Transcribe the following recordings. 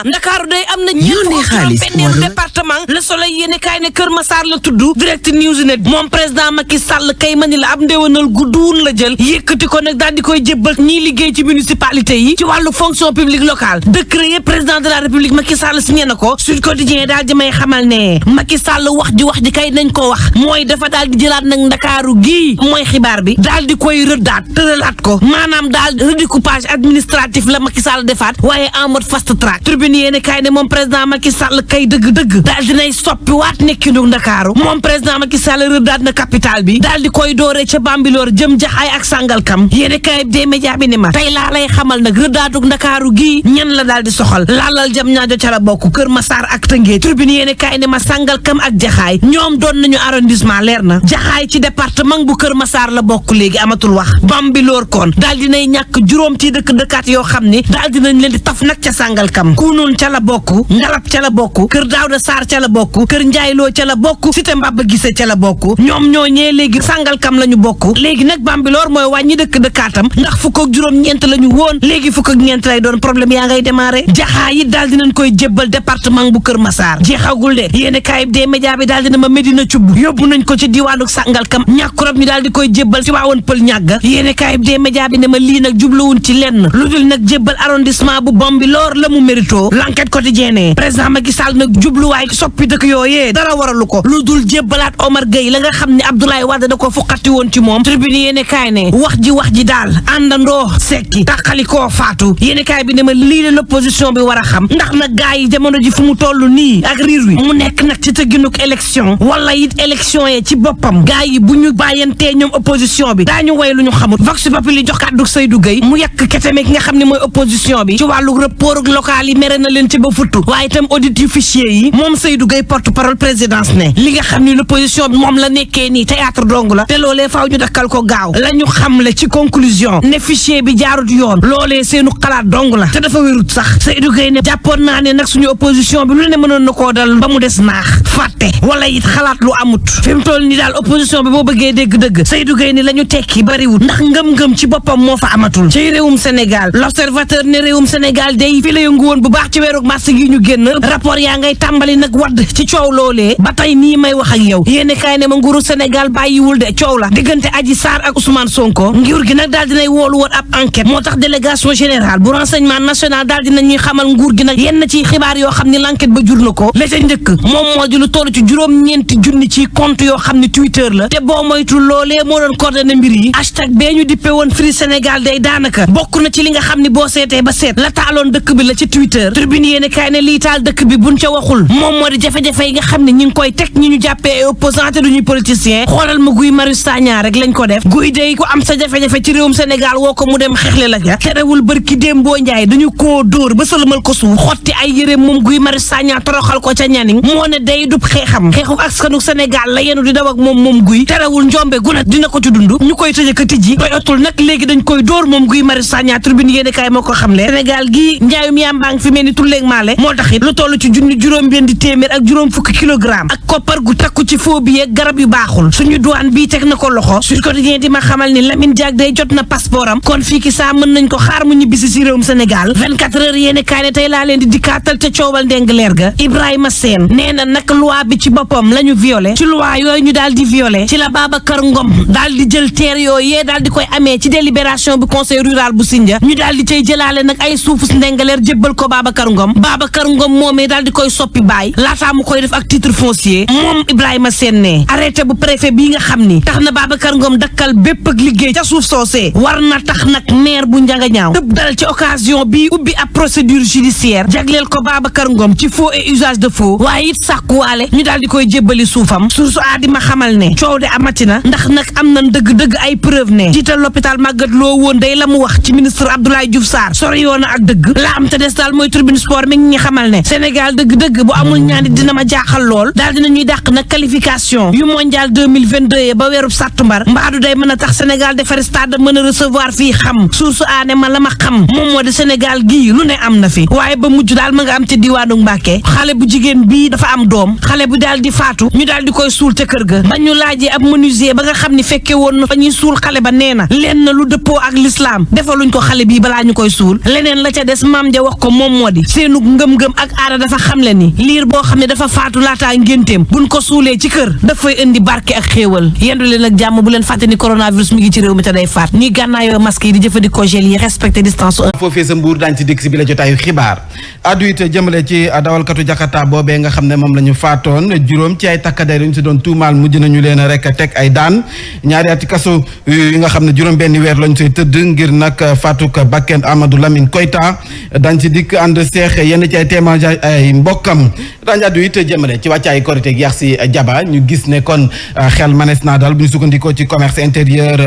Ndakaaru day am na ñeent département Le Soleil yéene kaay ne Kër Massar la tudd Direct News ne moom président Macky Sall kay mani la ab ndéwénal gudduun la jël yëkkati ko nag daal di koy jébbal ñiy liggéey ci municipalité yi ci wàllu fonction publique locale décret yi président de la République Macky Sall signé na ko Sud Quotidien daal di may xamal ne Macky Sall wax ji kay nañ ko wax mooy dafa daal di jëlaat nag Ndakaaru gii mooy xibaar bi daal di koy rëddaat tëralaat ko maanaam daal redécoupage administratif la Macky Sall defaat waaye en mode fast track tribune yéene kaay ne moom président Macky Sall kay dëgg-dëgg daal dinay soppi waat nekkinu Ndakaaru moom président Macky Sall rëddaat na capital bi daal di koy dooree ca Bambilor jëm Jaxaay ak Sangalkam yéene kaay des médias bi ne ma tey laa lay xamal nag rëddaatug Ndakaaru gii ñan la daal di soxal laalal jam ñaajo ca la bokk Kër Massar ak Tëngéej tribune yéene kaay ne ma Sangalkam ak Jaxaay ñoom doon nañu arrondissement leer na Jaxaay ci département bu Kër Massar la bokk léegi amatul wax Bambilor kon daal dinay ñàkk juróom ci dëkkaat yoo xam ni daal dinañ leen di taf nag ca Sangalkam Kunun ca la bokk Ngalab ca la bokk Kër Daawda Sarr ca la bokk Kër Njaayloo ca la bokk Cité Mbaba Gise ca la bokk ñoom ñoo ñee léegi Sangalkam la ñu bokk léegi nag Bambilor mooy wàññi dëkkaatam ndax fukk ak juróom-ñeent la ñu woon léegi fukk ak ñeent lay doon problème yaa ngay démarré Jaxaay it daal dinañ koy jébbal département bu Kër Massar jeexagul de yéene kaay des médias bi daal dina ma Medina Cubb yóbbu nañ ko ci diwaanu Sangalkam ñàkkurab ñu daal di koy jébbal ci waawoon pël ñàgga yéene kaay des médias bi ne ma lii nag jubluwun ci lenn lu dul nag jébbal arrondissement bu Bambilor la mu mérito l'enquête quotidienne président Macky Sall nag jubluwaay soppi dëkk yooyee dara waralu ko lu dul jébbalaat Omar Gueye la nga xam ne Abdoulaye Wade da ko fuqati woon ci moom tribune yéene kaay ne wax ji daal àndandoo sekki taxalikoo faatu yéene kaay bi ne ma lii la l'opposition bi war a xam ndax nag gaa yi jamono ji fu mu toll nii ak riir wi mu nekk nag ci tëgginuk élection wala it élection yee ci boppam gaa yi bu ñu bàyyantee ñoom opposition bi daañu way lu ñu xamul vox populi jox kàddu Seydou Gueye mu yàq keteme ki nga xam ne mooy opposition bi ci wàllu report local yi mere na leen ci ba futtu waaye itam audit yu fichier yi moom Seydou Gueye porte parole présidence ne li nga xam ne l'opposition bi moom la nekkee nii théâtre dong la te loolee faaw ñu dakkal ko gaaw la ñu xamle ci conclusion ne fichier bi jaarut yoon loolee seenu xalaat dong la te dafa wérut sax Seydou Gueye ne jàppoon naa ne nag suñu opposition bi lu ne mënoon na koo dal ba mu des naax fàtte wala it xalaat lu amut fi mu toll ni daal opposition bi boo bëggee dégg-dëgg Seydou Gueye ni la ñu tekki bariwut ndax ngëm-ngëm ci boppam moo fa amatul ci réewum Sénégal l'observateur ne réewum Sénégal day fi la yëngu woon bu baax ci weeru mars gi ñu génn rapport yaa ngay tàmbali nag wadd ci coow loolee ba tey nii may wax ak yow yéene kaay ne ma nguuru Sénégal bàyyiwul de coow la diggante Adji Sarr ak Ousmane Sonko nguur gi nag daal dinay woolu woon ab enquête moo tax délégation générale bu renseignement national daal dina ñuy xamal nguur gi nag yenn ci xibaar yoo xam ni l'enquête ba jur na ko la ca njëkk moom moo di lu toll ci juróom-ñeenti junni ci compte yoo xam ni Twitter la te boo moytu loolee moo doon coordonné mbir yi hashtag bee ñu dippe woon Free Sénégal day daanaka bokk na ci li nga xam ni boo seetee ba seet la taaloon dëkk bi la ci Twitter tribune yéene kaay ne lii taal dëkk bi buñ ca waxul moom moo di jafe-jafe yi nga xam ne ñi ngi koy teg ñi ñu jàppee ay opposant te duñuy politicien xoolal ma Guy Marius Sagna rek lañ ko def guy day ku am sa jafe-jafe ci réewum Sénégal woo ko mu dem xeexle la ca terewul bërki Dembo Njaay dañu koo dóor ba sëlmal ko suuf xotti ay yére moom Guy Marius Sagna toroxal ko ca ñaning moo ne day dub xeexam xeexu askanu Sénégal la yenu di daw ak moom guy terewul njombe gunat dina ko ci dund ñu koy tëj ka tijji doy otul nag léegi dañ koy dóor moom Guy Marius Sagna tribune yéene kaay moo ko xamle Sénégal gii njaayum yàmbaang fi mel ni tulleeg maale moo taxit lu toll ci junni juróom benn téeméer ak juróom fukki kilogramme ak koppar gu takku ci foo bi yeeg garab yu baaxul suñu douane bii teg na ko loxo Sud Quotidien di ma xamal ni Lamine Diack day jot na passeport am kon fii ki saa mën nañ ko xaar mu ñibbisi si réewum Sénégal 24 heures yéene kaay ne tey laa leen di dikkaatal te coowal ndeng leer ga Ibrahima Sène nee na nag loi bi ci boppam la ñu violé ci loi yooyu ñu daal di violé ci la Babacar Ngom daal di jël terre yooyee daal di koy amee ci délibération bu conseil rural bu Sindia ñu daal di cay jëlaale nag ay suufus ndengaleer jébbal ko Babacar Ngom moomee daal di koy soppi baay laataa mu koy def ak titre foncier moom Ibrahima Sène ne arrêté bu préfet bii nga xam ni tax na Babacar Ngom dakkal bépp ak liggéey ca suuf soosee war na tax nag maire bu Ndiaganiao tëb dal ci occasion bi ubbi ab procédure judiciaire jagleel ko Babacar Ngom ci faux et usage de faux waaye it sàkkuwaale ñu daal di koy jébbali suufam source a di ma xamal ne coow de amatina ndax nag am na dëgg-dëgg ay preuve ne jiital l'hôpital Magatte Lô woon day la mu wax ci ministre Abdoulaye Diouf Sarr sori yoon na ak dëgg la am te des daal mooy tribune sport mi ngi xamal ne Sénégal dëgg-dëgg bu amul ñaani dina ma jaaxal lool daal dina ñuy dàq nag qualification yu mondial 2022 ba weerub sàttumbar mbaadu day mën a tax Sénégal defari stade mën a recevoir fii xam source aane ma la ma xam moom moo di Sénégal gii lu ne am na fi waaye ba mujj daal ma nga am ci diwaanu Mbàkke xale bu jigéen bii dafa am doom xale bu daal di faatu ñu daal di koy suul ca kër ga ba ñu laajee ab menuisier ba nga xam ni fekke woon na fa ñuy suul xale ba nee na leen na lu dëppoo ak l'islam defaluñ ko xale bii balaa ñu koy suul leneen la ca des maam ja wax ko moom moo di seenu ngëm-ngëm ak aada dafa xamle ni liir boo xam ne dafa faatu laataa ngénteem buñ ko suulee ci kër dafay indi barke ak xéewal yendu leen ak jàmm bu leen fàtte ni coronavirus mi ngi ci réew mi te day faat ñi gànnaayoo masque yi di jëfandikoo gel yi respecté distance foofee sa mbuur daañ ci dikk si bi la jotaayu xibaar addu it jëmale ci dawalkatu Jakarta boobee nga xam ne moom la ñu faatoon juróom ci ay takkadeer yu ñu si doon tuumaal mujj nañu leen rek teg ay daan ñaari ati kaso yi nga xam ne juróom benn weer lañ say tëdd ngir nag faatuk bakken Amadou Lamine Koyta dañ ci dikk ànd seex yenn ci ay témoignage ay mbokkam daañ addu it jëmale ci wàccaay korite gi yax si jaba ñu gis ne kon xel manes naa daal bu ñu sukkandikoo ci commerce intérieur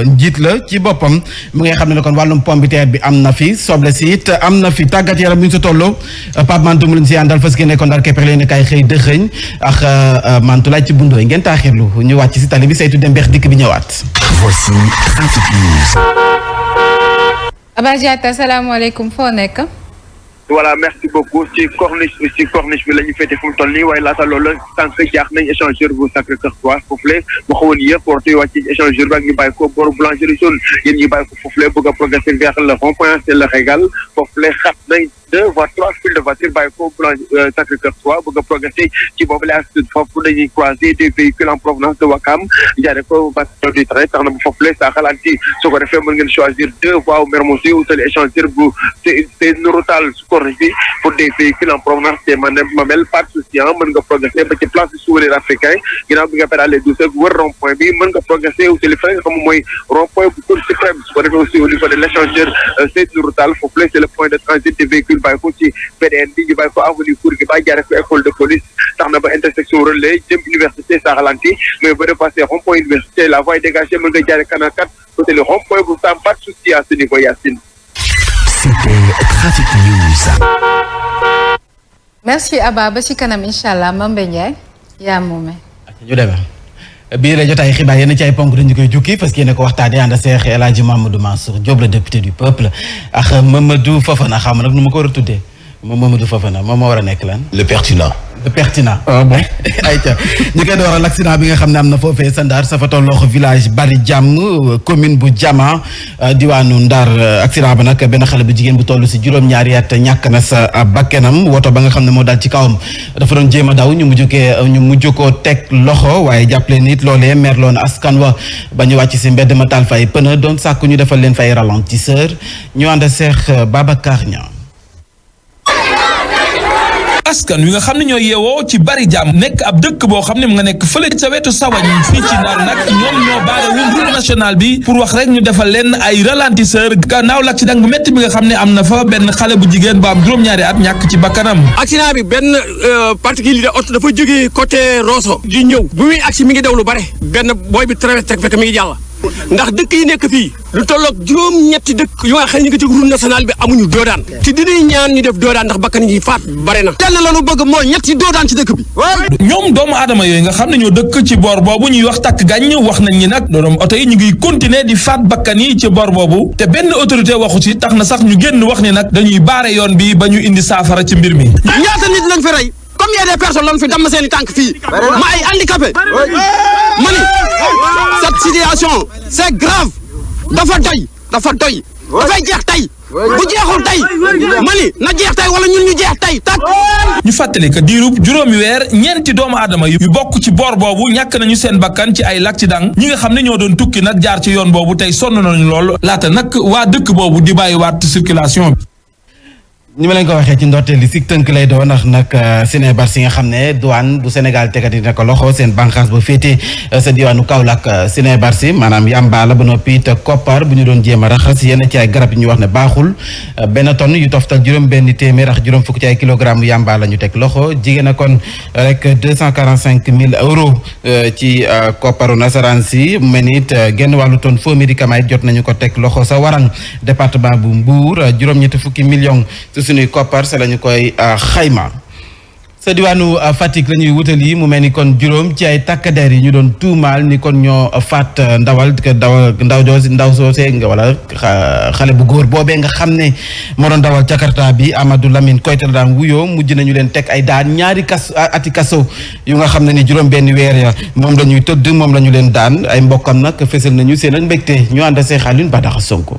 njiit la ci boppam mu nga xam ne kon wàllum pomme de terre bi am na fi soble si it am na fi tàggat yaram bu ñu sa tolloo Pape Mantou mu leen si àndal fas ne kon daal képp leen kay xëy dëxëñ ak Mantou laaj ci bundooy ngeen taaxirlu ñu wàcc si tali bi saytu dem beex dikk bi ñëwaat. Voici Trafic News. Aba Diatta salaamaaleykum foo nekk. voilà merci beaucoup ci corniche bi la ñu féete fu mu toll nii waaye laata loolu sànq jaax nañ échangeur bu Sacré-Cœur 3 foofule mu xawoon yëpp waxtu wàcc ci échangeur bi ak ñu bàyyi ko boru boulangerie jaune yéen ñu bàyyi ko foofule bëgg a progresser vers le rond-point c'est le Régal foofule xat nañ 2 voire 3 files de voitures bàyyi ko Sacré-Cœur 3 bëgg a progresser ci boobu la foofu dañuy croiser des véhicules en provenance de Ouakam jaare ko bastion du train tax na bu foofule saa xalaat ci su ko defee mën ngeen choisir 2 voies au Mermoz utali échangeur bu c'est Nourou-Tall pour des véhicules en provenance des Mamelles pas de souci mën nga progresser ba ci place du souvenir africain ginnaaw bi nga pédale douceur wër rond-point bi mën nga progresser utali fa nga xam mooy rond-point bu Cour suprême su ko defee aussi au niveau de l'échangeur Seydou Nourou-Tall foofu c'est le point de transit des véhicules bàyyi ko ci PDN bi ñu bàyyi ko avenue Bourguiba jaare ko école de police tax na ba intersection relais jëm université saa ralenti mais ba dépasser rond-point université la voie dégagée mën nga jaare canal 4 côté le rond-point bu Sam pas de souci à ce niveau Yacine. C'était Trafic News. merci Aba ba ci kanam incha allah Mame Ndiaye yaa moome. ñu demee bii la jotaay xibaar yenn ci ay ponk dañu koy jukki parce que yéen a ko waxtaanee ànd Seex El Hadji Mamadou Mansour Diop le député du peuple ak Mamadou Fofana xam nag nu ma ko war a tuddee moom Mamadou Fofana moom moo war a nekk lan. Le pertinent. pertinent bon ayca ñu koy door l'accident bi nga xam ne am na foofee sa Ndar sa fa tolloo village Bari Jàmm commune bu Jama diwaanu Ndar accident ba nag benn xale bu jigéen bu toll si juróom-ñaari at ñàkk na sa bakkanam woto ba nga xam ne moo daal ci kawam dafa doon jéem a daw ñu mujj koo teg loxo waaye jàppale nit loolee merloon askan wa ba ñu wàcc si mbedd ma taal fay pneu doon sàkku ñu defal leen fay ralentisseur ñu ànd Seex Babacar Niang. askan wi nga xam ne ñoo yeewoo ci Bari Jàmm nekk ab dëkk boo xam ne mu nga nekk fële ca wetu Sawañ fii ci Ndar nag ñoom ñoo baare woon route nationale bi pour wax rek ñu defal leen ay ralentisseur gannaaw l'accident bu métti bi nga xam ne am na fa benn xale bu jigéen ba am juróom-ñaari at ñàkk ci bakkanam. accident bi benn particulier oto dafa jógee côté Rosso di ñëw bu muy agsi mi ngi daw lu bare benn booy bi traversé fekk mi ngi jàll ndax dëkk yi nekk fii lu tolloog juróom-ñetti dëkk yu nga xam ne ñu ngi ci route nationale bi amuñu doodaan te dinañ ñaan ñu def doodaan ndax bakkan yi faat bare na lenn la ñu bëgg mooy ñetti doodaan ci dëkk bi ñoom doomu aadama yooyu nga xam ne ñoo dëkk ci bor boobu ñuy wax takk gàññ wax nañ ñi nag doom oto yi ñu ngi continuer di faat bakkan yi ci bor boobu te benn autorité waxu ci tax na sax ñu génn wax ni nag dañuy baare yoon bi ba ñu indi saafara ci mbir mi. ñaata nit lañ fi rey combien de personnes lañ fi damm seen i tànk fii ma ay handicapé ma ni cette situation c'est grave dafa doy dafay jeex tey bu jeexul tey ma ni na jeex tey wala ñun ñu jeex tey tak ñu fàttali que diirub juróomi weer ñeenti doomu aadama yu bokk ci boor boobu ñàkk nañu seen bakkan ci ay l'accident ñi nga xam ne ñoo doon tukki nag jaar ci yoon boobu tey sonn nañu lool laata nag waa dëkk boobu di bàyyiwaat circulation bi. ni ma leen ko waxee ci ndorteel li si tënk lay doon ndax nag Sénébar si nga xam ne douane bu Sénégal tegati na ko loxo seen bànqaas ba féete sa diwaanu Kaolack Sénébar si maanaam yàmbaa la ba noppi te koppar bu ñu doon jéem a raxas yenn ci ay garab yi ñu wax ne baaxul benn tonne yu toftal juróom benn téeméer ak juróom fukk ci ay kilogramme yàmbaa la ñu teg loxo jigéen a kon rek 245 000 euros ci kopparu nasaraan si mu mel ni it genn wàllu tonne faux médicament yi jot nañu ko teg loxo sa Warang département bu Mbour juróom-ñetti fukki millions suñuy koppar sa lañu koy xayma sa diwaanu Fatick la ñuy wutali mu mel ni kon juróom ci ay takkader yi ñu doon tuumaal ni kon ñoo faat ndaw soosee nga wala xale bu góor boobee nga xam ne moo doon dawal Jakarta bi Amadou Lamine Koyta daan wuyoo mujj nañu leen teg ay daan ñaari ati kaso yu nga xam ne ni juróom benn weer ya moom la ñuy tëdd moom la ñu leen daan ay mbokkam nag fésal nañu seen ak mbégte ñu ànd see Xaalin Badara Sonko.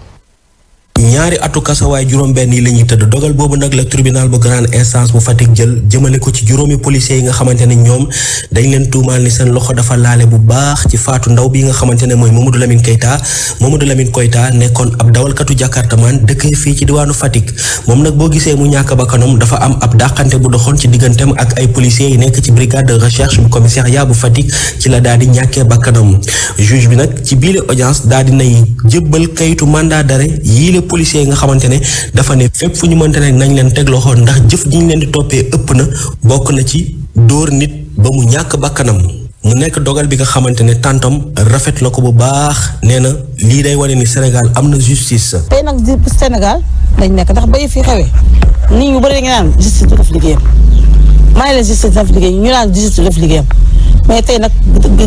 ñaari atu kaso waaye juróom-benn yi la ñuy tëdd dogal boobu nag la tribunal bu grande instance bu Fatick jël jëmale ko ci juróomi policiers yi nga xamante ne ñoom dañ leen tuumaal ni seen loxo dafa laale bu baax ci faatu ndaw bi nga xamante ne mooy Mamadou Lamine Koyta nekkoon ab dawalkatu jakartaman dëkkee fii ci diwaanu Fatick moom nag boo gisee mu ñàkk bakkanam dafa am ab dàqante bu doxoon ci digganteem ak ay policiers yi nekk ci brigade de recherche bu commissariat bu Fatick ci la daal di ñàkkee bakkanam juge bi nag ci biile audience daal di nay jëbbal kayitu mandat d'arrêt yii policiers yi nga xamante ne dafa ne fépp fu ñu mënte ne nañ leen teg loxo ndax jëf ji ñu leen di toppee ëpp na bokk na ci dóor nit ba mu ñàkk bakkanam mu nekk dogal bi nga xamante ne tàntam rafet na ko bu baax nee na lii day wane ni Sénégal am na justice. tey nag Sénégal dañ nekk ndax ba fi xewee nit ñu bëri dañu naan justice du def liggéeyam maa ngi leen justice def liggéeyam ñu naan justice du def liggéeyam mais tey nag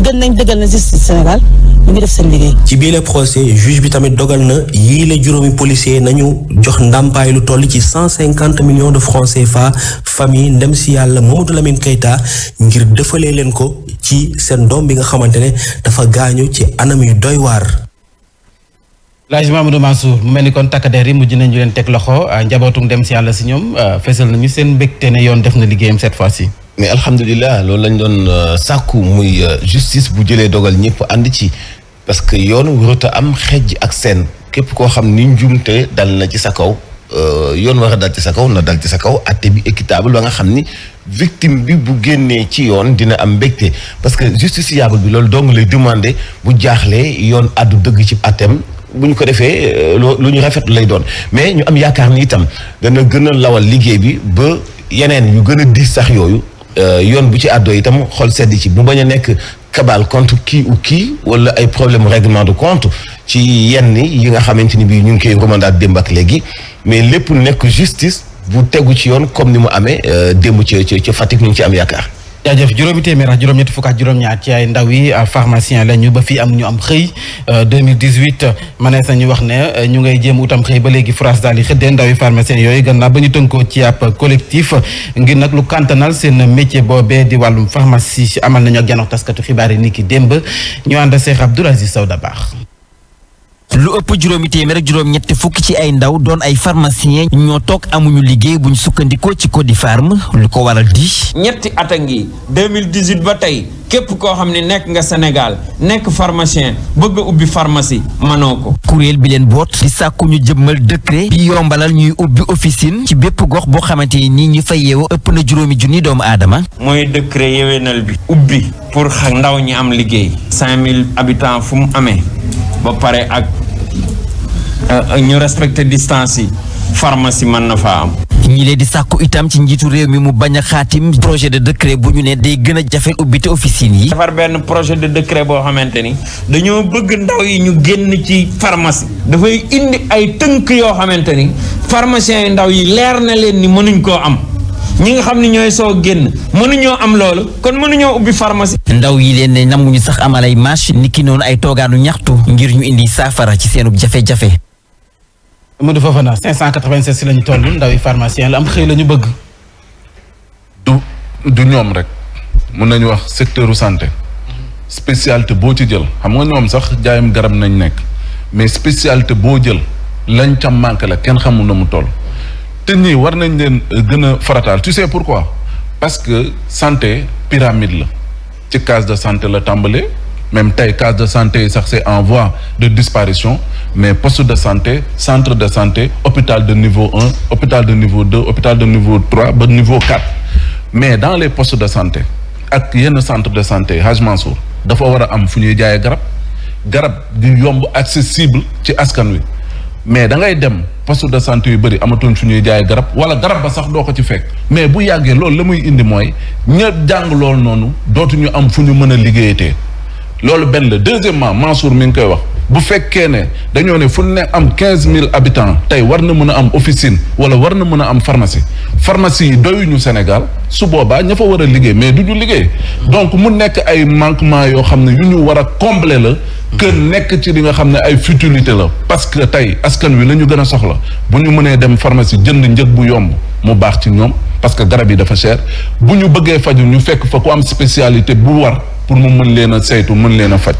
gën nañ dëggal na justice Sénégal ñu ngi def seen liggéey. ci biir procès juge bi tamit dogal na yii la juróomi policier nañu jox ndàmpaay lu toll ci 150 millions de francs CFA famille ndem si yàlla Mamadou Lamine Keita ngir defalee leen ko ci seen doom bi nga xamante ne dafa gaañu ci anam yu doy waar. Laaj Mamadou Mansour mu mel ni kon takkadeer yi mujj nañu leen teg loxo njabootu ndem si yàlla si ñoom fesal nañu seen mbégte ne yoon def na liggéeyam cette fois-ci. mais alhamdulilah loolu lañ doon sàkku muy justice bu jëlee dogal ñëpp ànd ci parce que yoon warut a am xejj ak seen képp koo xam ni njuumte dal na ci sa kaw yoon war a dal ci sa kaw na dal ci sa kaw atte bi équitable ba nga xam ni victime bi bu génnee ci yoon dina am mbégte parce que justiciable bi loolu dong lay demander bu jaaxlee yoon àddu dëgg ci atteem bu ñu ko defee lu ñu rafet lay doon mais ñu am yaakaar ni itam dana gën a lawal liggéey bi ba yeneen yu gën a diis sax yooyu yoon bu ci àddoo itam xol sedd ci bu bañ a nekk cabale contre kii ou kii wala ay problème règlement de compte ci yenn yi nga xamante ni bii ñu ngi koy remandaat démb ak léegi mais lépp nekk justice bu tegu ci yoon comme ni mu amee démb ci Fatick ñu ngi ci am yaakaar. jaajëf juróomi téeméer ak juróom-ñetti fukk ak juróom-ñaar ci ay ndaw yi pharmacien la ñu ba fii am ñu am xëy 2018 manees nañu wax ne ñu ngay jéem utam xëy ba léegi France daal di xëddee ndaw yi pharmacien yooyu gannaaw ba ñu tënkoo ci ab collectif ngir nag lu kantanal seen métier boobee di wàllum pharmacie amal nañu ak janox taskatu xibaar yi ni ki démb ñu ànd Cheikh Abdoul Aziz Sow Dabakh. lu ëpp juróomi téeméer ak juróom-ñetti fukk ci ay ndaw doon ay pharmacien ñoo toog amuñu liggéey buñ sukkandikoo ci Codifarm lu ko waral di ñetti at a ngi 2018 ba tey képp koo xam ne nekk nga Sénégal nekk pharmacien bëgg a ubbi pharmacie mënoo ko. kuréel bi leen boot di sàkku ñu jëmmal décret bi yombalal ñuy ubbi officine ci bépp gox boo xamante ni ñu fay yeewoo ëpp na juróomi junni doomu aadama. mooy décret yewenal bi ubbi pour ndaw ñi am liggéey 5000 habitants fu mu amee ba pare ak ñu respecté distance yi pharmacie mën na faa am. ñi leen di sàkku itam ci njiitu réew mi mu bañ a xaatim projet de décret bu ñu ne day gën a jafe ubbite officine yi. defar benn projet de décret boo xamante ni dañoo bëgg ndaw yi ñu génn ci pharmacie. dafay indi ay tënk yoo xamante ni pharmaciens yi ndaw yi leer na leen ni mënuñ koo am ñi nga xam ne ñooy soo génn mënuñoo am loolu kon mënuñoo ubbi pharmacie. ndaw yi leen ne namuñu sax amal ay marche niki noonu ay toogaanu ñaxtu ngir ñu indi saafara ci seenu jafe-jafe. Modou Fofana 587 si lañu toll ndaw yi pharmacien la am xëy la ñu bëgg. du ñoom rek mun nañu wax secteur santé spécialité boo ci jël xam nga ñoom sax jaayam garab nañ nekk mais spécialité boo jël lañ ca manqué la kenn xamul na mu toll te ñii war nañ leen gën a farataal tu sais pourquoi parce que santé pyramide la ci case de santé la tàmbalee même tey case de santé yi sax c'est en voie de disparition mais poste de santé centre de santé hôpital de niveau 1 hôpital de niveau 2 hôpital de niveau 3 ba niveau 4 mais dans les postes de santé ak yenn centre de santé Hadj Mansour dafa war a am fu ñuy jaayee garab di yomb accessible ci askan wi mais da ngay dem poste de santé yu bëri amatuñ fu ñuy jaayee garab wala garab ba sax doo ko ci fekk mais bu yàggee loolu la muy indi mooy ña jàng loolu noonu dootuñu am fu ñu mën a liggéeyatee loolu benn la deuxièmement Mansour mi ngi koy wax bu fekkee ne dañoo ne fu ne am 15000 habitants tey war na mën a am officine wala war na mën a am pharmacie yi doyuñu Sénégal su boobaa ña fa war a liggéey mais du ñu liggéey donc mu nekk ay manquement yoo xam ne yu ñu war a combler la que nekk ci li nga xam ne ay futilité la parce que tey askan wi la ñu gën a soxla bu ñu mënee dem pharmacie jënd njëg bu yomb mu baax ci ñoom parce que garab yi dafa cher bu ñu bëggee faju ñu fekk fa ku am spécialité bu war pour mu mën leen a saytu mën leen a faj.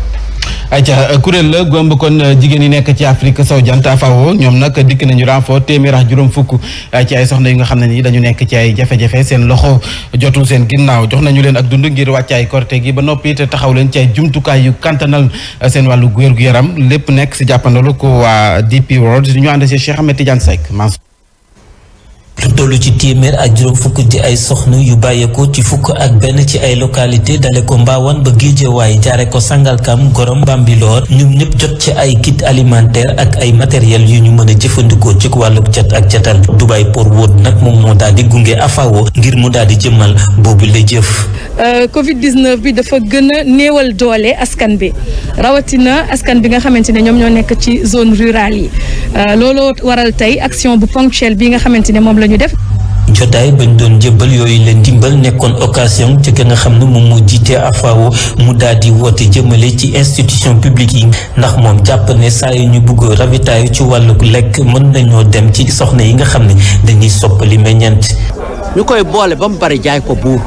ayca kuréel la gomb kon jigéen yi nekk ci Afrique sowu jant FAO ñoom nag dikk nañu renfort téeméer ak juróom fukk ci ay soxna yi nga xam ne ni dañu nekk ci ay jafe-jafe seen loxo jotul seen ginnaaw jox nañu leen ak dund ngir wàccaay korte gi ba noppi te taxaw leen ci ay jumtukaay yu kantanal seen wàllu wér-gu-yaram lépp nekk si jàppandalu ko waa DP World ñu ànd si Cheikh Ahmed Tidiane Seck. lu toll ci téeméer ak juróom fukk ci ay soxna yu bàyyeekoo ci fukk ak benn ci ay localité dale ko Mbaawan ba Géejawaay jaare ko Sangalkam Gorom Bambilor ñoom ñëpp jot ci ay kit alimentaire ak ay matériel yu ñu mën a jëfandikoo ci wàllu cet ak cetal Dubai Port World nag moom moo daal di gunge FAO ngir mu daal di jëmmal boobu la jëf. Covid-19 bi dafa gën a néewal doole askan bi rawatina askan bi nga xamante ne ñoom ñoo nekk ci zone rurale yi looloo waral tey action bu ponctuelle bi nga xamante ne moom la ñu def. jotaay bañ doon jëbbal yooyu leen dimbal nekkoon occasion ci ki nga xam ne moom moo jiite FAO mu daal di woote jëmale ci institution publique yi ndax moom jàpp ne saa yu ñu bëgg ravitaayu ci wàllu lekk mën nañoo dem ci soxna yi nga xam ne dañuy soppali meññeent. ñu koy boole ba mu bari jaay ko buur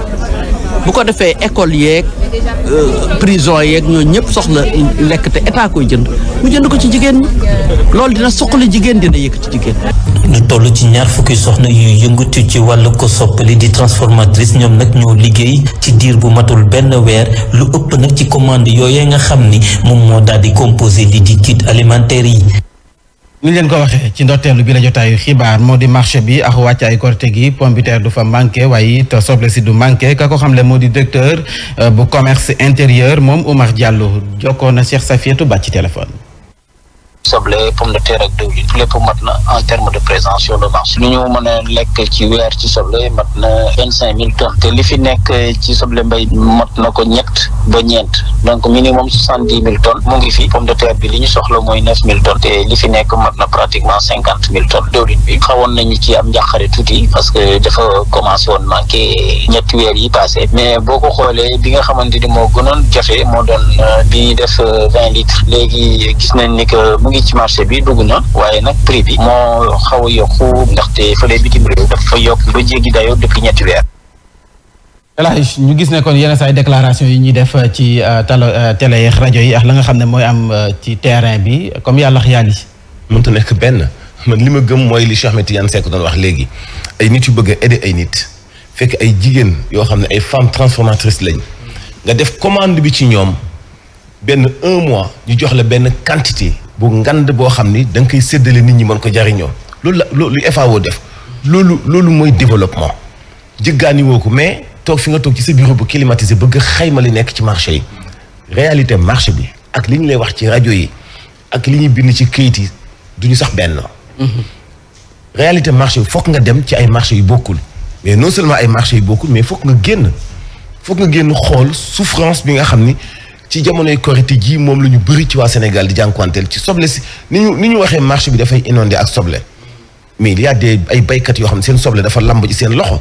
bu ko defee école yeeg prison yeeg ñoo ñëpp soxla lekk te état koy jënd mu jënd ko ci jigéen ñi loolu dina soxla jigéen dina yëkk ci jigéen. lu toll ci ñaar fukki soxna yuy yëngatu ci wàllu ko soppali di transformatrice ñoom nag ñoo liggéey ci diir bu matul benn weer lu ëpp nag ci commande yooyee nga xam ni moom moo daal di composé li di kit alimentaire yi. ni leen ko waxee ci ndorteelu bi la jotaayu xibaar moo di marché bi ak wàccaay korte gi pomme de terre du fa manqué waaye it soble si du manqué ka ko xamle moo di directeur bu commerce intérieur moom Oumar Diallo jokkoo na Cheikh Safiatou Ba ci téléphone. soble pomme de terre ak diwlin lépp mat na en terme de présence sur le marché lu ñu mën a lekk ci weer ci soble mat na 25000 tonnes te li fi nekk ci soble mbay mat na ko ñett ba ñeent donc minimum 70000 tonnes mu ngi fi pomme de terre bi li ñu soxla mooy 9000 tonnes te li fi nekk mat na pratiquement 50000 tonnes diwlin bi xawoon nañu ci am njàqare tuuti parce que dafa commencé woon manqué ñetti weer yi passé mais boo ko xoolee bi nga xamante ni moo gënoon jafe moo doon bi ñuy def 20 litres léegi gis nañ ni que ngi ci marché bi dugg na waaye nag prix bi moo xaw a yokku ndaxte fële bitim réew dafa yokk ba jéggi dayoo depuis ñetti weer. Elage ñu gis ne kon yenn saa ay déclaration yi ñuy def ci télé rajo yi ak la nga xam ne mooy am ci terrain bi comme yàlla yàlli mënta nekk benn man li ma gëm mooy li Cheikh Ahmed Tidiane Seck doon wax léegi ay nit yu bëgg a aider ay nit fekk ay jigéen yoo xam ne ay femmes transformatrices lañ nga def commande bi ci ñoom benn 1 mois ñu jox la benn quantité bu ngand boo xam ni da nga koy séddale nit ñi mën ko jariñoo loolu la loolu FAO def loolu mooy développement jëggaani woo ko mais toog fi nga toog ci sa bureau bu climatisé bëgg xayma li nekk ci marché yi réalité marché bi ak li ñu lay wax ci rajo yi ak li ñuy bind ci këyit yi du ñu sax benn réalité marché bi fokk nga dem ci ay marché yu bokkul mais non seulement ay marché yu bokkul mais fokk nga génn xool souffrance bi nga xam ni ci jamonoy korité ji moom la ñu bëri ci waa Sénégal di jànkuwanteel ci soble si ni ñu waxee marché bi dafay inondé ak soble mais il y a ay baykat yoo xam ne seen soble dafa lamb ci seen loxo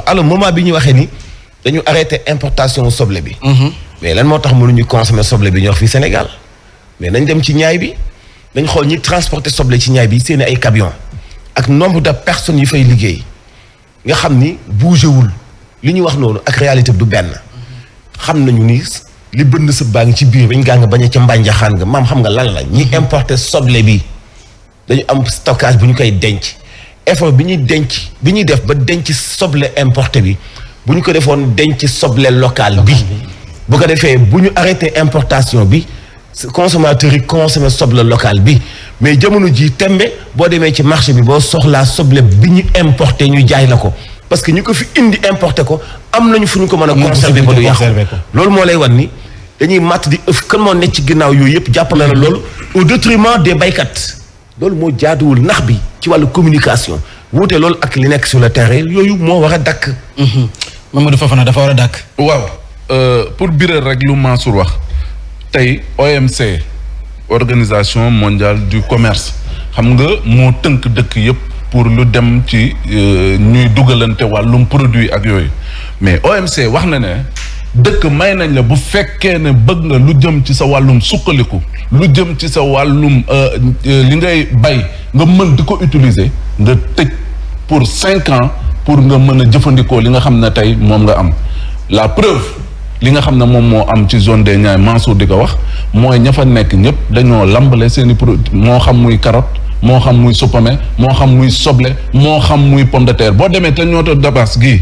alors moment bi ñu waxee ni dañu arrêté importation soble bi mais lan moo tax mënuñu consommer soble bi ñu wax fii Sénégal mais nañ dem ci ñaay bi nañ xool ñi transporter soble ci ñaay bi seen ay camion ak nombre de personnes yi fay liggéey nga xam ni bougé wul li ñu wax noonu ak réalité bi du benn xam nañu ni li bënn sa baa ngi ci biir bañ gaa nga bañ a ca mbànjaxaan nga maam xam nga lan la ñi importer soble bi dañu am stockage bu ñu koy denc effort bi ñuy def ba denc soble importé bi bu ñu ko defoon denc soble local bi bu ko defee bu ñu arrêté importation bi consommateurs yi consommé soble local bi mais jamono ji tembe boo demee ci marché bi boo soxlaa soble bi ñu importé ñu jaay la ko parce que ñu ko fi indi importé ko am nañu fu ñu ko mën a conserver ba du yàqu loolu moo lay wan ni dañuy matt di ëf kan moo nekk ci ginnaaw yooyu yëpp jàpp na la loolu au détriment des baykat loolu moo jaaduwul nax bi ci wàllu communication wuute loolu ak li nekk sur le terrain yooyu moo war a dakk Mamadou Fofana dafa war a dakk waaw pour biral rek lu Mansour wax tey OMC organisation mondiale du commerce xam nga moo tënk dëkk yépp pour lu dem ci ñuy dugalante wàllum produit ak yooyu mais OMC wax na ne dëkk may nañ la bu fekkee ne bëgg nga lu jëm ci sa wàllum sukkaliku lu jëm ci sa wàllum li ngay bay nga mën di ko utiliser nga tëj pour 5 ans pour nga mën a jëfandikoo li nga xam ne tey moom nga am la preuve li nga xam ne moom moo am ci zone des Niayes Mansour di ko wax mooy ña fa nekk ñëpp dañoo lambale seen i produit moo xam muy carotte moo xam muy supame moo xam muy soble moo xam muy pomme de terre boo demee te ñooto dabas gii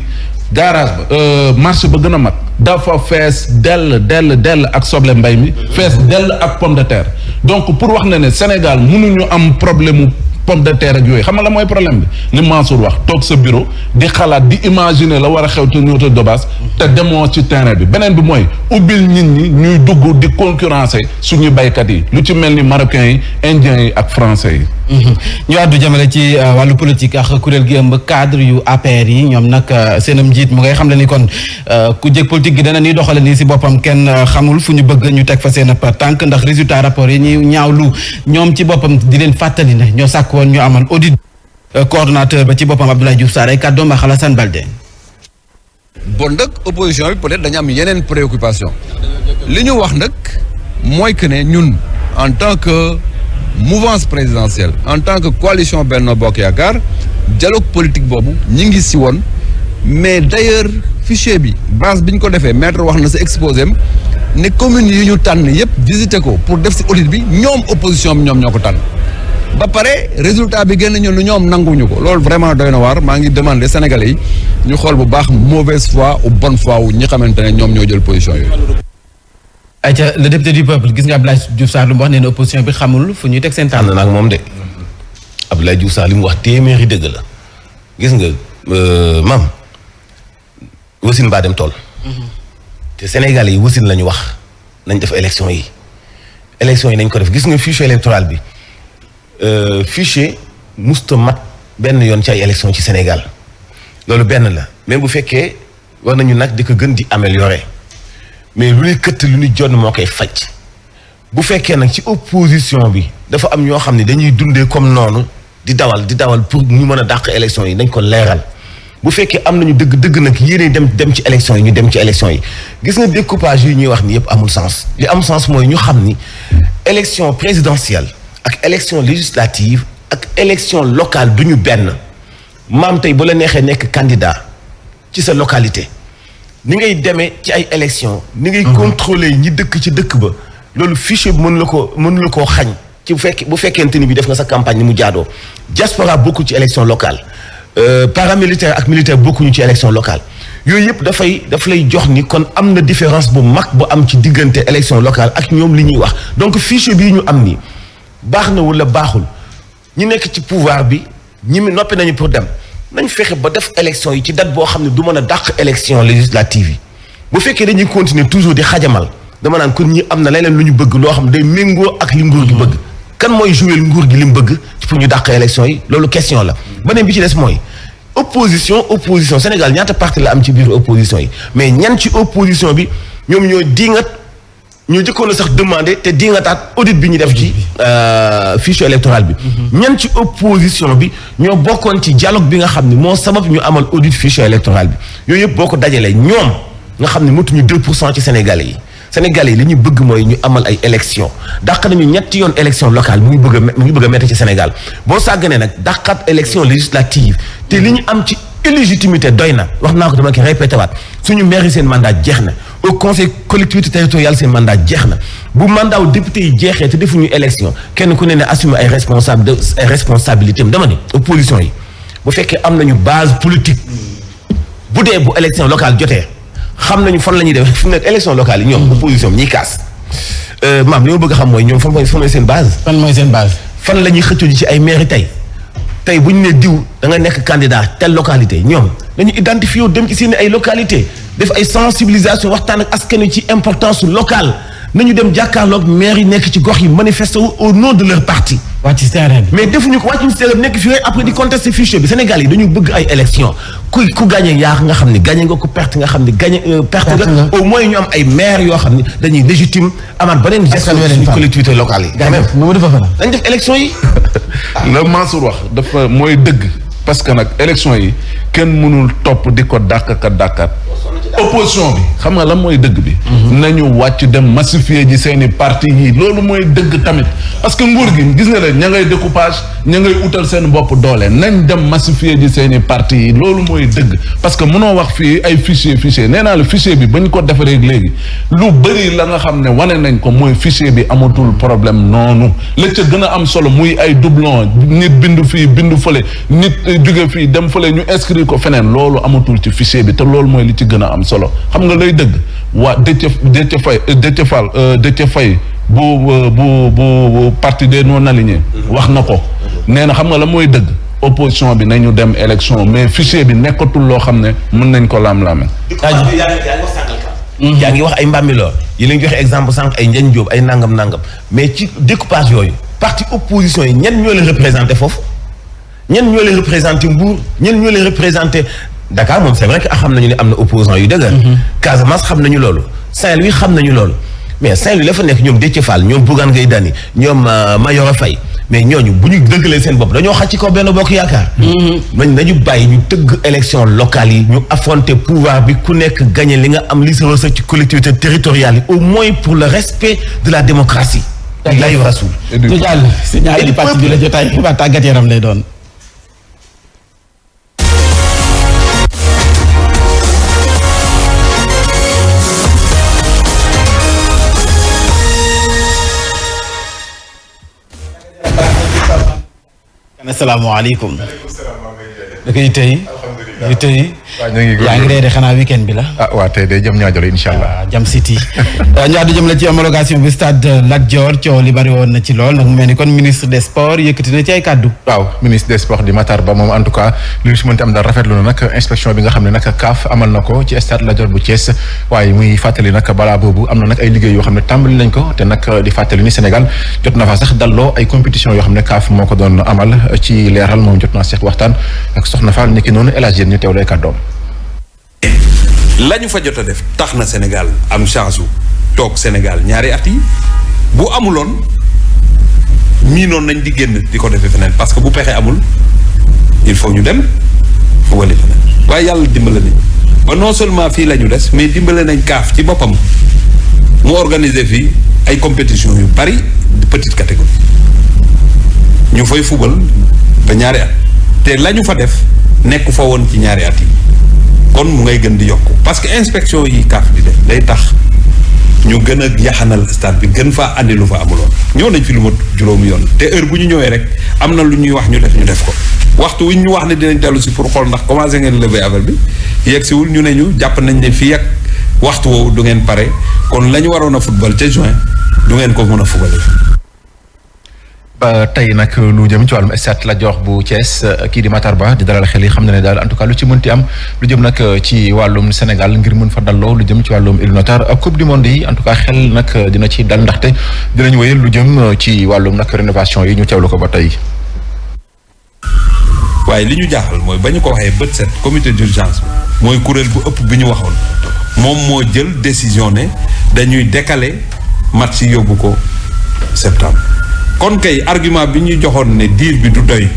garage ba marché ba gën a mag dafa fees dell ak soble mbay mi fees dell ak pomme de terre donc pour wax ne Sénégal mënuñu am problème mu pomme de terre ak yooyu xam nga la mooy problème bi li Mansour wax toog sa bureau di xalaat di imaginer la war a xew te ñooto dabas te demoo ci terrain bi beneen bi mooy ubbil nit ñi ñuy dugg di concurrencer suñu baykat yi lu ci mel ni marocains yi indiens yi ak français yi. ñu àddu jëmale ci wàllu politique ak kuréel gi ëmb cadre yu APR yi ñoom nag seenam njiit mu ngay xam ne ni kon ku jëkk politique gi dana ni doxale nii si boppam kenn xamul fu ñu bëgg ñu teg fa seen tànk ndax résultat rapport yi ñuy ñaawlu ñoom ci boppam di leen fàttali ne ñoo sàkk woon ñu amal audit coordonnateur ba ci boppam Abdoulaye Diouf Sarr ay kàddoom ak Alassane Baldé. bon nag opposition bi peut-être dañu am yeneen préoccupation li ñu wax nag mooy que ne ñun en tant que mouvance présidentielle en tant que coalition Benno Bokk Yaakaar dialogue politique boobu ñi ngi si woon mais d'ailleurs fichier bi base bi ñu ko defee maître wax na sa exposé am ne communes yi ñu tànn yépp visité ko pour def si audit bi ñoom opposition bi ñoom ñoo ko tànn ba pare résultat bi génn ñun ñoom nanguñu ko loolu vraiment doy na waar maa ngi demander Sénégalais yi ñu xool bu baax mauvaise foi ou bonne foi wu ñi xamante ne ñoom ñoo jël position yooyu. ayca le député du peuple gis nga Abdoulaye Diouf Sarr lu mu wax nee na opposition bi xamul fu ñuy teg seen tànn. ànd naag moom de Abdoulaye Diouf Sarr li mu wax téeméeri dëgg la gis nga mam wasin baa dem tool. te Sénégalais yi wasin la ñu wax nañ def élection yi nañ ko def gis nga fichier électoral bi fichier musta mat benn yoon ci ay élection ci Sénégal loolu benn la même bu fekkee war nañu nag di ko gën di améliorer. mais lu ñuy këtt lu ñuy jonn moo koy faj bu fekkee nag ci opposition bi dafa am ñoo xam ne dañuy dundee comme noonu di dawal pour ñu mën a dàq élection yi dañ ko leeral bu fekkee am nañu dëgg nag yéene dem ci élection yi ñu dem ci élection yi gis nga découpage yi ñuy wax ni yëpp amul sens li am sens mooy ñu xam ni élection présidentielle ak élection législative ak élection locale du ñu benn maam tey bu la neexee nekk candidat ci sa localité ni ngay demee ci ay élection ni ngay contrôler ñi dëkk ci dëkk ba loolu fichier bi mën la koo xañ ci bu fekkente ni bi def nga sa campagne ni mu jaadoo diaspora bokku ci élection locale paramilitaire ak militaire bokkuñu ci élection locale yooyu yëpp daf lay jox ni kon am na différence bu mag bu am ci diggante élection locale ak ñoom li ñuy wax donc fichier bii ñu am ni baax na wala baaxul ñi nekk ci pouvoir bi ñi noppi nañu pour dem nañ fexe ba def élection yi ci date boo xam ne du mën a dàq élection législative yi bu fekkee dañuy continuer toujours di xajamal dama naan kon ñi am na leneen lu ñu bëgg loo xam ne day méngoo ak li nguur gi bëgg kan mooy jouer nguur gi li mu bëgg pour ñu dàq élection yi loolu question la beneen bi ci des mooy opposition Sénégal ñaata parti la am ci biir opposition yi mais ñan ci opposition bi ñoom ñoo diingat ñoo jëkkoon a sax demandé te diingataat audit bi ñu def ci fichier électoral bi ñan ci opposition bi ñoo bokkoon ci dialogue bi nga xam ne moo sabab ñu amal audit fichier électoral bi yooyu yëpp boo ko dajalee ñoom nga xam ne motuñu 2% ci Sénégalais yi li ñu bëgg mooy ñu amal ay élection dàq nañu ñetti yoon élection locale mu ngi bëgg a métti ci Sénégal boo sàgganee nag dàqaat élection législative te li ñu am ci illégitimité doy na wax naa ko dama koy répété waat suñu maire yi seen mandat jeex na au conseil collectivité territoriale seen mandat jeex na bu mandat wu député yi jeexee te defuñu élection kenn ku ne assumer ay responsabilité am dama ni opposition yi bu fekkee am nañu base politique bu dee bu élection locale jotee xam nañu fan la ñuy def fi mu nekk élection locale yi ñoom opposition bi ñiy kaas maam li ma bëgg a xam mooy ñoom fan mooy seen base. fan mooy seen base. fan la ñuy xëccoo ji ci ay mairie tey bu ñu ne diw da nga nekk candidat telle localité ñoom dañu identifier dem ci seen ay localité def ay sensibilisation waxtaan ak askan wi ci importance locale nañu dem jàkkaarloog maire yi nekk ci gox yi manifester au nom de leur parti. wàcc ci terrain bi. mais defuñu ko wàccuñu ci terrain bi nekk fii rek après di contester fichier bi Sénégal yi dañu bëgg ay élections ku gagné yaa nga xam ni gagné nga ku perte nga xam ni gagné perte nga au moins ñu am ay maires yoo xam ni dañuy légitime amaat beneen gestion suñu collectivités locales yi. quand même dañ def élections yi. la Mansour wax dafa mooy dëgg parce que nag élections yi kenn mënul topp di ko dàkkat. opposition bi xam nga lan mooy dëgg bi. nañu wàcc dem massifier ji seeni parti yi loolu mooy dëgg tamit parce que nguur gi gis nga leen ña ngay découpage ña ngay utal seen bopp doole nañ dem massifier ji seeni parti yi loolu mooy dëgg parce que mënoo wax fii ay fichier nee naa la fichier bi bañ ko defaree léegi lu bëri la nga xam ne wane nañ ko mooy fichier bi amatul problème noonu la ca gën a am solo muy ay doublon nit bindu fii bindu fële nit jóge fii dem fële ñu inscrire ko feneen loolu amatul ci fichier bi te loolu mooy li ci gën a am solo xam nga lay dëgg waa Déthié Faye bu parti des non alignés wax na ko nee na xam nga la mooy dëgg opposition bi nañu dem élection mais fichier bi nekkatul loo xam ne mën nañ ko laam-laame yaa ngi wax ay Mbambilor yi lañ joxe exemple sànq ay Ndiagne Diop ay nangam mais ci découpage yooyu parti opposition yi ñenn ñoo leen représenté foofu ñenn ñoo leen représenté Mbour ñenn ñoo leen représenté Dakar moom c'est vrai que xam nañu ne am na opposant yu dëgër. Casamance xam nañu loolu Saint-Louis xam nañu loolu mais Saint-Louis la fa nekk ñoom Déthié Fall ñoom Bougane Gueye Dany ñoom Mayoro Faye mais ñooñu bu ñu dëggalee seen bopp dañoo xàcc ko Benno Bokk Yaakaar. nañu bàyyi ñu tëgg élection locale yi ñu affronter pouvoir bi ku nekk gagné li nga am li sa wërsëg ci collectivité territoriale yi au moins pour le respect de la démocratie. lay rasul. du jàll si ñaari parti bi la jotaay xibaar tàggat yaram lay doon. asalaamaaleykum. da koy tey. yu tey. yaa ngi reede xanaa weekend bi la. waa tey de jëm ñaajoro incha allah. jam city. ñaadu jëm la ci homologation bi stade Lat Dior coow li bari woon na ci lool nag mu mel ni kon ministre des sports yëkkati na ci ay kàddu. waaw ministre des sports di Matar Ba moom en tout cas li ñu si mënti am daal rafetlu na nag inspection bi nga xam ne nag CAF amal na ko ci stade Lat Dior bu Thiès waaye muy fàttali nag balaa boobu am na nag ay liggéey yoo xam ne tàmbali nañ ko te nag di fàttali ni Sénégal jot na fa sax dalloo ay compétition yoo xam ne CAF moo ko doon amal ci leeral moom jot naa seq waxtaan ak Soxna Fall niki noonu El Hadj ñu teew lay kàddoom. lañu fa jot a def tax na Sénégal am chance u toog Sénégal ñaari at yi bu amuloon miinoon nañ di génn di ko defee feneen parce que bu pexe amul il faut ñu dem fu wali feneen waaye yàlla dimbale nañ ba non seulement fii la ñu des mais dimbale nañ CAF ci boppam mu organiser fii ay compétition yu bari de petite catégorie ñu fay fubal ba ñaari at te la ñu fa def nekk fa woon ci ñaari at yi kon mu ngay gën di yokku parce que inspection yi CAF di def day tax ñu gën a yaxanal stade bi gën faa andi lu fa amuloon ñëw nañ fi lu mat juróomi yoon te heure bu ñu ñëwee rek am na lu ñuy wax ñu def ko waxtu wi ñu wax ne dinañ dellu si pour xool ndax commencé ngeen lever affaire bi yegg siwul ñu ne ñu jàpp nañ ne fii ak waxtu woowu du ngeen pare kon la ñu waroon a football ca juin du ngeen ko mën a football. ba tey nag lu jëm ci wàllum stade Lat Dior bu Thiès kii di Matar Ba di dalal xel yi xam na ne daal en tout cas lu ci mënti am lu jëm nag ci wàllum Sénégal ngir mën fa dalloo lu jëm ci wàllum éliminatoire ak coupe du monde yi en tout cas xel nag dina ci dal ndaxte dinañ wéyal lu jëm ci wàllum nag rénovation yi ñu teewlu ko ba tey. waaye li ñu jaaxal mooy ba ñu ko waxee bët set comité d'urgence mooy kuréel bu ëpp bi ñu waxoon moom moo jël décision ne dañuy décaler match yi yóbbu ko septembre. kon kay argument bi ñuy joxoon ne diir bi du doy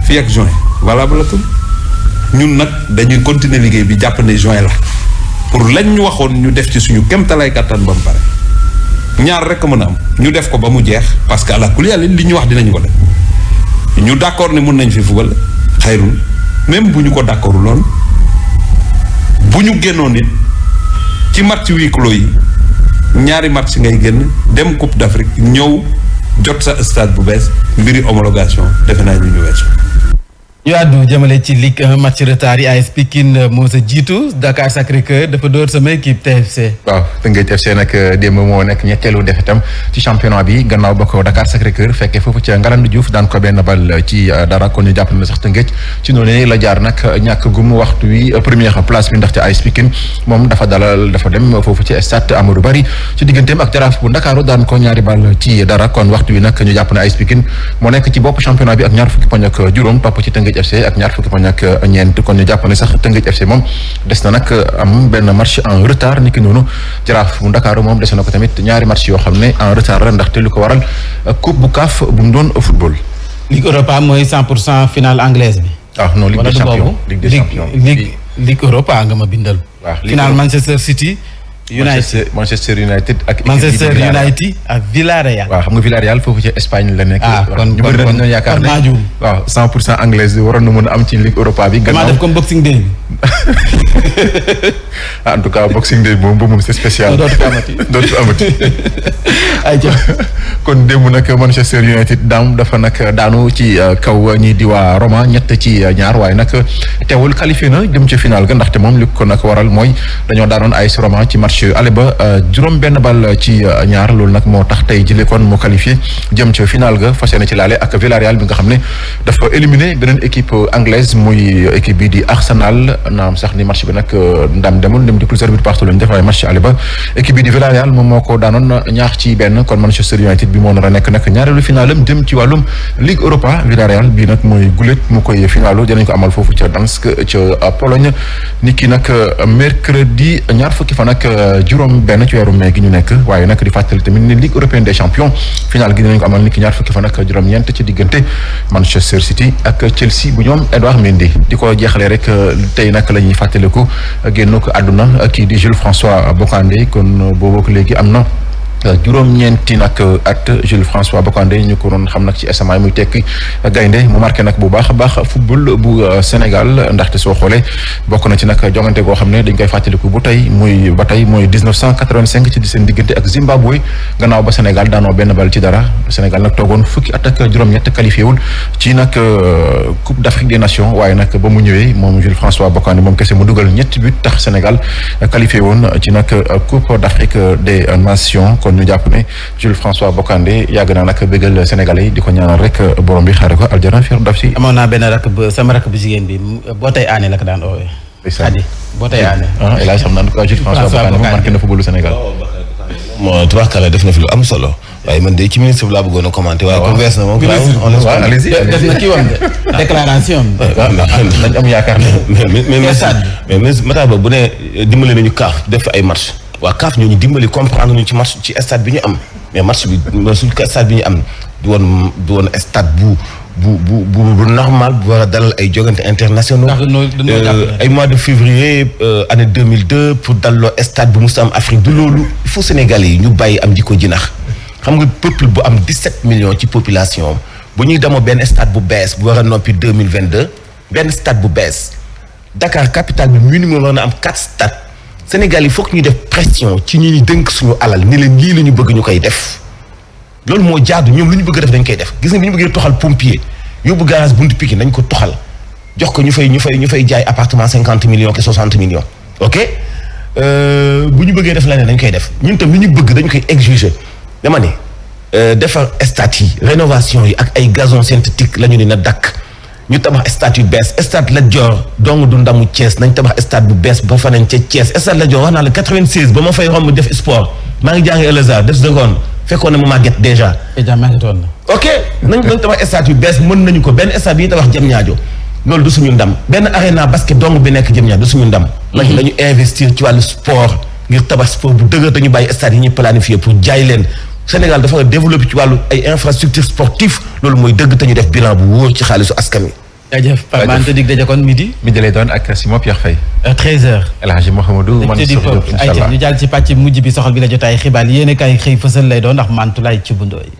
fii ak juin valable la ñun nag dañuy continuer liggéey bi jàpp ne juin la pour lañ ñu waxoon ñu def ci suñu kéemtalaay kattan ba mu pare ñaar rek mën a am ñu def ko ba mu jeex parce que àla kulli li ñu wax dinañu ko def ñu d'accord ne mën nañ fi fubal xayrul même bu ñu ko d'accordu loon bu ñu génnoon nit ci match huis clos yi ñaari match ngay génn dem Coupe d'Afrique ñëw jot sa stade bu bees mbiri homologation defe naa ñu weesu. ñu àddu jëmale ci Ligue 1 match retard yi AS Pikine moo sa jiitu Dakar Sacré-Cœur dafa door sama équipe TFC. waaw Teungueth FC nag démb moo nekk ñetteelu defetam ci championnat bi gannaaw ba ko Dakar Sacré-Cœur fekkee foofu ca Ngalandou Diouf daan ko benn bal ci dara kon ñu jàpp na sax Teungueth ci noonu la jaar nag ñàkk gum waxtu wi première place bi ndaxte AS Pikine moom dafa dem foofu ci stade Amadou Barry ci digganteem ak Jaraaf bu Ndakaaru daan ko ñaari bal ci dara kon waxtu wi nag ñu jàpp ne AS Pikine moo nekk ci bopp championnat bi ak ñaar fukki poñ ak juróom topp ci Teungueth FC ak ñaar fukki poñ ak ñeent kon ñu jàpp ne sax Teungueth FC moom des na nag am benn match en retard niki noonu Jaraaf bu Ndakaaru moom des na ko tamit ñaari match yoo xam ne en retard la ndaxte lu ko waral coupe bu CAF bu mu doon football. Ligue Europa mooy 100% finale anglaise bi. non Ligue des champions Ligue Europa nga ma bindal. waaw finale Manchester City. Manchester United ak Villarreal. waaw xam nga Villarreal foofu ci Espagne la nekk. kon ñu bëri dañoo yaakaar ne waaw 100% anglaise waroon na mën a am ci Ligue Europa bi. gannaaw def comme Boxing Day bi. en tout cas Boxing Day moom c'est spécial. dootu amati. ayca kon démb nag Manchester United dafa nag daanu ci kaw ñii di waa Roma ñett ci ñaar waaye nag teewul qualifié na jëm ci final ga ndaxte moom li ko nag waral mooy dañoo daanoon AS Roma ci match ale ba juróom benn bal ci ñaar loolu nag moo tax tey jëlee kon mu qualifié jëm ci final ga fas yéene ci laale ak Villarreal bi nga xam ne dafa éliminé beneen équipe anglaise muy équipe bi di Arsenal naam sax ni match bi nag ndam demul dem di plusieurs buts partout lañu def waaye match ale ba équipe bi di Villarreal moom moo ko daanoon ñaar ci benn kon Manchester United bi moo nar a nekk nag ñaareelu finalam dem ci wàllum Ligue Europa Villarreal bi nag mooy gulet mu koy finalu dinañ ko amal foofu ca Dansk ca Pologne niki nag mercredi ñaar fukki fan ak juróom benn ci weeru mai gi ñu nekk waaye nag di fàttali tamit ne Ligue européenne des champions final gi dinañ ko amal niki ñaar fukki fan ak juróom-ñeent ci diggante Manchester City ak Chelsea bu ñoom Edouard Mendy di ko jeexalee rek tey nag la ñuy fàttaliku génn ko àdduna kii di Jules François Bocandé kon boobu léegi am na juróom-ñeenti nag at Jules François Bocandé ñu ko doon xam nag ci SMA muy tekki gaynde mu marqué nag bu baax a baax football bu Sénégal ndaxte soo xoolee bokk na ci nag jongante goo xam ne dañ koy fàttaliku mooy 1985 ci di seen diggante ak Zimbabwe gannaaw ba Sénégal daanoo benn bal ci dara Sénégal nag toogoon fukki at ak juróom-ñett qualifié wul ci nag Coupe d'Afrique des Nations waaye nag ba mu ñëwee moom Jules François Bocandé moom kese mu dugal ñetti but tax Sénégal qualifié woon ci nag Coupe d'Afrique des Nations kon ñu jàpp ne Jules François Bocandé yàgg naa nag bëggal Sénégalais yi di ko ñaanal rek borom bi xaare ko aljana firdawsi. amoon naa benn sama rakk bu jigéen bi boo tey aane la ko daan oowee. Xadi boo tey aane. El Hadj xam naa ne Jules François Bocandé moom marqué na footballu Sénégal. moo tubaarkalla def na fi lu am solo waaye man de ci ministre bi laa bëggoon a commenté waaye comme wees na moom. waaw allez-y def na kii woon de déclaration. dañ am yaakaar ne. mais Matar Ba bu ne dimbali nañu CAF def ay match. waa CAF ñooñu dimbali comprendre ñu ci match ci stade bi ñu am mais match bi suñ stade bi ñu am du woon stade bu normal bu war a dalal ay jogante internationaux ay mois de février année 2002 pour dalloo stade bu musta am Afrique du loolu il faut Sénégalais yi ñu bàyyi am jikko jinax xam nga peuple bu am 17 millions ci population bu ñuy demoo benn stade bu bees bu war a noppi 2022 benn stade bu bees Dakar capitale bi minimum war na am 4 stades Sénégal yi foog ñu def pression ci ñi ñu dënk suñu alal ni leen lii la ñu bëgg ñu koy def loolu moo jaadu ñoom lu ñu bëgg def dañ koy def gis nga bi ñu bëggee toxal pompier yóbbu garage buntu Pikine dañ ko toxal jox ko ñu fay jaay appartement 50 millions ke 60 millions ok bu ñu bëggee def leneen dañ koy def ñun tam lu ñu bëgg dañ koy exiger dama ne defar stade yi rénovation yi ak ay gazon synthétique la ñu ne na dakk ñu tabax stade yu bees stade Lat Dior dong du ndamu Thiès nañ tabax stade bu bees ba fa nañ ca Thiès stade Lat Dior wax naa la 96 ba ma fay romb def sport maa ngi jàngi Elazar def seconde fekkoon na ma màgget déjà. ok nañ tabax stade yu bees mën nañu ko benn stade bi ñu tabax Diamniadio loolu du suñu ndam benn arena basket dong bi nekk Diamniadio du suñu ndam. lañu investir ci wàllu sport ngir tabax sport bu dëgër dañu bàyyi stade yi ñuy planifié pour jaay leen. Sénégal dafa développé ci wàllu ay infrastructures sportives loolu mooy dëgg te ñu def bilan bu wóor ci xaalisu askan wi. jaajëf Pape maa ngi te dig daje kon midi. midi lay doon ak Simon Pierre Faye. 13h. El Hadji Mouhamadou man ayca ñu jàll ci pàcc mujj bi soxal bi la jotaay xibaar yéen a kaay xëy fësal lay doon ndax Mantoulaye ci bundoo yi.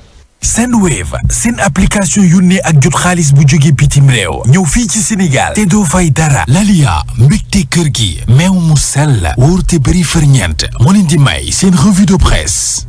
Sendwave seen application yónnee ak jot xaalis bu jóge bitim réew ñëw fii ci Sénégal te doo fay dara Lalia mbégte kër gi meew mu sell wóor te bëri ferñeent moo leen di may seen revue de presse.